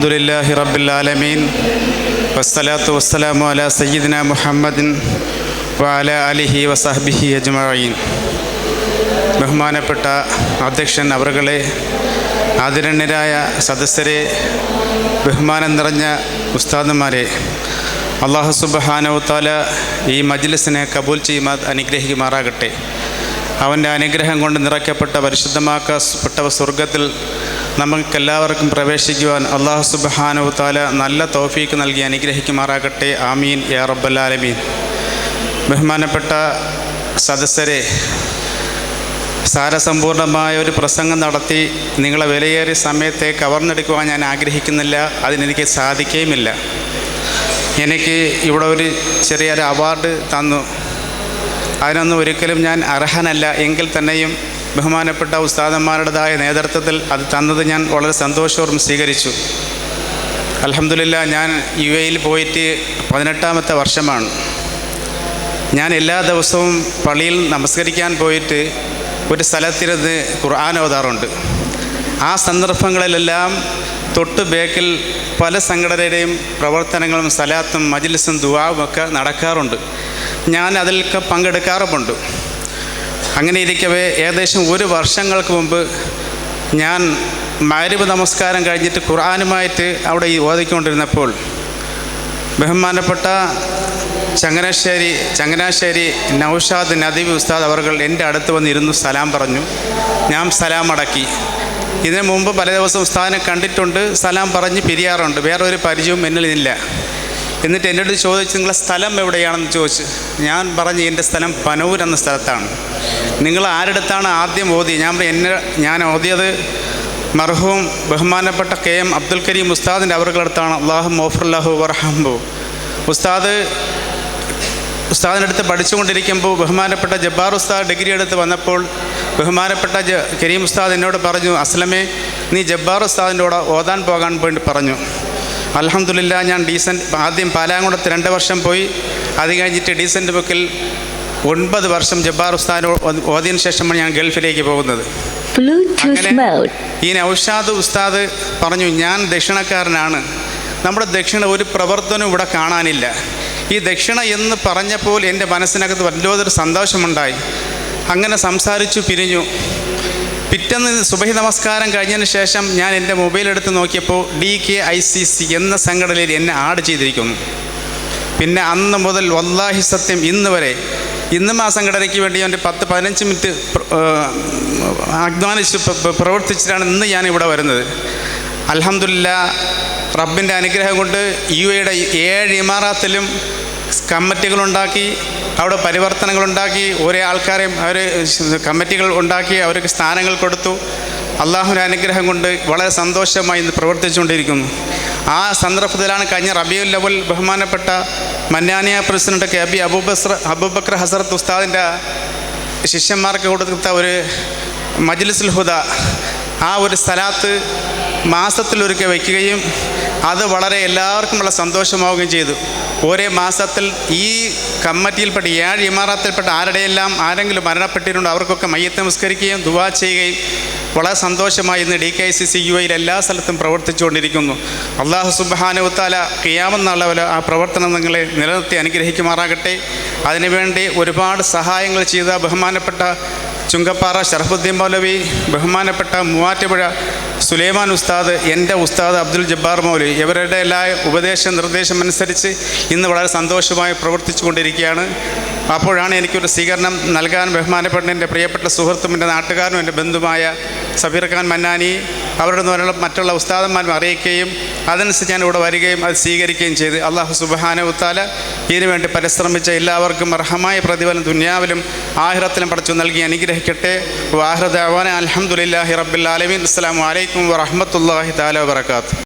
അൽഹംദുലില്ലാഹി റബ്ബിൽ ആലമീൻ വസ്സലാത്തു വസ്സലാമു അലാ സയ്യിദിന മുഹമ്മദിൻ വഅലാ ആലിഹി വസഹ്ബിഹി അജ്മഈൻ. ബഹുമാനപ്പെട്ട അധ്യക്ഷൻ അവറുകളെ, ആദരണീയരായ സദസ്യരെ, ബഹുമാനം നിറഞ്ഞ ഉസ്താദുമാരെ, അല്ലാഹു സുബ്ഹാനഹു വ തആല ഈ മജ്ലിസിനെ കബൂൽ ചെയ്യുമാ അനുഗ്രഹിക്കുമാറാകട്ടെ. അവൻ്റെ അനുഗ്രഹം കൊണ്ട് നിറയ്ക്കപ്പെട്ട പരിശുദ്ധമാക്കപ്പെട്ട സ്വർഗത്തിൽ നമുക്കെല്ലാവർക്കും പ്രവേശിക്കുവാൻ അല്ലാഹു സുബ്ഹാനഹു വ തആല നല്ല തൗഫീക്ക് നൽകി അനുഗ്രഹിക്കുമാറാകട്ടെ. ആമീൻ യാ റബ്ബൽ ആലമീൻ. ബഹുമാനപ്പെട്ട സദസ്യരെ, സാരസമ്പൂർണമായ ഒരു പ്രസംഗം നടത്തി നിങ്ങളെ വിലയേറിയ സമയത്തെ കവർന്നെടുക്കുവാൻ ഞാൻ ആഗ്രഹിക്കുന്നില്ല. അതിനെനിക്ക് സാധിക്കുകയുമില്ല. എനിക്ക് ഇവിടെ ഒരു ചെറിയൊരു അവാർഡ് തന്നു. അതിനൊന്നും ഒരിക്കലും ഞാൻ അർഹനല്ല. എങ്കിൽ തന്നെയും ബഹുമാനപ്പെട്ട ഉസ്താദന്മാരുടേതായ നേതൃത്വത്തിൽ അത് തന്നത് ഞാൻ വളരെ സന്തോഷപൂർവ്വം സ്വീകരിച്ചു. അൽഹംദുലില്ലാ, ഞാൻ UAE പോയിട്ട് 18ാമത്തെ വർഷമാണ്. ഞാൻ എല്ലാ ദിവസവും പള്ളിയിൽ നമസ്കരിക്കാൻ പോയിട്ട് ഒരു സ്ഥലത്തിരുന്ന് ഖുർആൻ ഓതാറുണ്ട്. ആ സന്ദർഭങ്ങളിലെല്ലാം തൊട്ട് ബേക്കിൽ പല സംഘടനയുടെയും പ്രവർത്തനങ്ങളും സലാത്തും മജ്ലിസും ദുആവും ഒക്കെ നടക്കാറുണ്ട്. ഞാൻ അതിലൊക്കെ പങ്കെടുക്കാറുമുണ്ട്. അങ്ങനെ ഇരിക്കവേ ഏകദേശം 1 വർഷങ്ങൾക്ക് മുമ്പ് ഞാൻ മഗ്‌രിബ് നമസ്കാരം കഴിഞ്ഞിട്ട് ഖുർആനുമായിട്ട് അവിടെ ഓതിക്കൊണ്ടിരുന്നപ്പോൾ ബഹുമാനപ്പെട്ട ചങ്ങനാശ്ശേരി നൗഷാദ് നദീബ് ഉസ്താദ് അവർകൾ എൻ്റെ അടുത്ത് വന്നിരുന്നു, സലാം പറഞ്ഞു. ഞാൻ സലാം അടക്കി. ഇതിനു മുമ്പ് പല ദിവസം ഉസ്താദിനെ കണ്ടിട്ടുണ്ട്, സലാം പറഞ്ഞ് പിരിയാറുണ്ട്. വേറൊരു പരിചയവും എന്നിലില്ല. എന്നിട്ട് എൻ്റെ അടുത്ത് ചോദിച്ചു, നിങ്ങളെ സ്ഥലം എവിടെയാണെന്ന് ചോദിച്ചു. ഞാൻ പറഞ്ഞു, എൻ്റെ സ്ഥലം പനൂർ എന്ന സ്ഥലത്താണ്. നിങ്ങൾ ആരുടെടുത്താണ് ആദ്യം ഓതിയത്? ഞാൻ ഓതിയത് മർഹൂം ബഹുമാനപ്പെട്ട KM അബ്ദുൽ കരീം ഉസ്താദിൻ്റെ അവരുടെ അടുത്താണ്. അല്ലാഹു മഗ്ഫിർലഹു വർഹംഹു. ഉസ്താദിൻ്റെ അടുത്ത് പഠിച്ചുകൊണ്ടിരിക്കുമ്പോൾ ബഹുമാനപ്പെട്ട ജബ്ബാർ ഉസ്താദ് ഡിഗ്രി എടുത്ത് വന്നപ്പോൾ ബഹുമാനപ്പെട്ട കരീം ഉസ്താദ് എന്നോട് പറഞ്ഞു, അസ്ലമേ, നീ ജബ്ബാർ ഉസ്താദിൻ്റെ കൂടെ ഓതാൻ പോകാൻ വേണ്ടി പറഞ്ഞു. അൽഹംദുലില്ലാ, ഞാൻ ആദ്യം പാലാങ്കുളത്ത് 2 വർഷം പോയി. അത് കഴിഞ്ഞിട്ട് ഡീസൻറ്റ് ബുക്കിൽ 9 വർഷം ജബ്ബാർ ഉസ്താദിന് ഓതിയതിനു ശേഷമാണ് ഞാൻ ഗൾഫിലേക്ക് പോകുന്നത്. അങ്ങനെ ഈ നൗഷാദ് ഉസ്താദ് പറഞ്ഞു, ഞാൻ ദക്ഷിണക്കാരനാണ്. നമ്മുടെ ദക്ഷിണ ഒരു പ്രവർത്തനം ഇവിടെ കാണാനില്ല. ഈ ദക്ഷിണ എന്ന് പറഞ്ഞപ്പോൾ എൻ്റെ മനസ്സിനകത്ത് വല്ലാതൊരു സന്തോഷമുണ്ടായി. അങ്ങനെ സംസാരിച്ചു പിരിഞ്ഞു. പിറ്റേന്ന് സുബഹി നമസ്കാരം കഴിഞ്ഞതിന് ശേഷം ഞാൻ എൻ്റെ മൊബൈൽ എടുത്ത് നോക്കിയപ്പോൾ DKICC എന്ന സംഘടനയിൽ എന്നെ ആഡ് ചെയ്തിരിക്കുന്നു. പിന്നെ അന്ന് മുതൽ വല്ലാഹി സത്യം ഇന്ന് വരെ ഇന്നും ആ സംഘടനയ്ക്ക് വേണ്ടി എൻ്റെ 10-15 മിനിറ്റ് അധ്വാനിച്ച് പ്രവർത്തിച്ചിട്ടാണ് ഇന്ന് ഞാൻ ഇവിടെ വരുന്നത്. അൽഹംദുലില്ലാ, റബ്ബിൻ്റെ അനുഗ്രഹം കൊണ്ട് UAEയുടെ 7 ഇമാറാത്തിലും കമ്മിറ്റികളുണ്ടാക്കി, അവിടെ പരിവർത്തനങ്ങളുണ്ടാക്കി, ഓരോ ആൾക്കാരെയും അവർ കമ്മിറ്റികൾ ഉണ്ടാക്കി, അവർക്ക് സ്ഥാനങ്ങൾ കൊടുത്തു. അള്ളാഹുവിൻ്റെ അനുഗ്രഹം കൊണ്ട് വളരെ സന്തോഷമായി ഇന്ന് പ്രവർത്തിച്ചുകൊണ്ടിരിക്കുന്നു. ആ സന്ദർഭത്തിലാണ് കഴിഞ്ഞ റബീഉൽ അവ്വൽ ബഹുമാനപ്പെട്ട മന്നാനിയ പ്രസിഡന്റ് KB അബൂബക്കർ ഹസരത്ത് ഉസ്താദിൻ്റെ ശിഷ്യന്മാർക്ക് കൊടുത്ത ഒരു മജ്ലിസുൽ ഹുദ, ആ ഒരു സ്ഥലത്ത് മാസത്തിലൊരിക്കൽ വയ്ക്കുകയും അത് വളരെ എല്ലാവർക്കും വളരെ സന്തോഷമാവുകയും ചെയ്തു. ഒരേ മാസത്തിൽ ഈ കമ്മിറ്റിയിൽപ്പെട്ട 7 ഇമാറാത്തിൽപ്പെട്ട ആരെങ്കിലും മരണപ്പെട്ടിട്ടുണ്ടോ അവർക്കൊക്കെ മയ്യത്ത് നമസ്കരിക്കുകയും ദുആ ചെയ്യുകയും വളരെ സന്തോഷമായി ഇന്ന് DKICC UAEയിൽ എല്ലാ സ്ഥലത്തും പ്രവർത്തിച്ചുകൊണ്ടിരിക്കുന്നു. അല്ലാഹു സുബ്ഹാനഹു വ തആല ഖിയാമത്ത് നാൾ വരെ ആ പ്രവർത്തനം നിങ്ങളെ നിലനിർത്തി അനുഗ്രഹിക്കുമാറാകട്ടെ. അതിനുവേണ്ടി ഒരുപാട് സഹായങ്ങൾ ചെയ്ത ബഹുമാനപ്പെട്ട ചുങ്കപ്പാറ ഷറഫുദ്ദീൻ മൗലവി, ബഹുമാനപ്പെട്ട മൂവാറ്റുപുഴ സുലൈമാൻ ഉസ്താദ്, എൻ്റെ ഉസ്താദ് അബ്ദുൽ ജബ്ബാർ മൗലവി, ഇവരുടെ എല്ലാ നിർദ്ദേശം അനുസരിച്ച് ഇന്ന് വളരെ സന്തോഷമായി പ്രവർത്തിച്ചു കൊണ്ടിരിക്കുകയാണ്. അപ്പോഴാണ് എനിക്കൊരു സ്വീകരണം നൽകാൻ ബഹുമാനപ്പെട്ട എൻ്റെ പ്രിയപ്പെട്ട സുഹൃത്തും എൻ്റെ നാട്ടുകാരനും എൻ്റെ ബന്ധുമായ സബീർ ഖാൻ മന്നാനി അവരുടെ മറ്റുള്ള ഉസ്താദന്മാരും അറിയിക്കുകയും അതനുസരിച്ച് ഞാൻ ഇവിടെ വരികയും അത് സ്വീകരിക്കുകയും ചെയ്ത് അല്ലാഹു സുബ്ഹാനഹു വ തആല ഇതിനുവേണ്ടി പരിശ്രമിച്ച എല്ലാവർക്കും അർഹമായ പ്രതിഫലം ദുനിയാവിലും ആഖിറത്തിലും പടച്ചു നൽകി അനുഗ്രഹിക്കട്ടെ. വാഹിറു ദഅവാന അൽഹംദുലില്ലാഹി റബ്ബിൽ ആലമീൻ. അസ്സലാമു അലൈക്കും വറഹ്മത്തുള്ളാഹി തആല വബറകാതുഹു.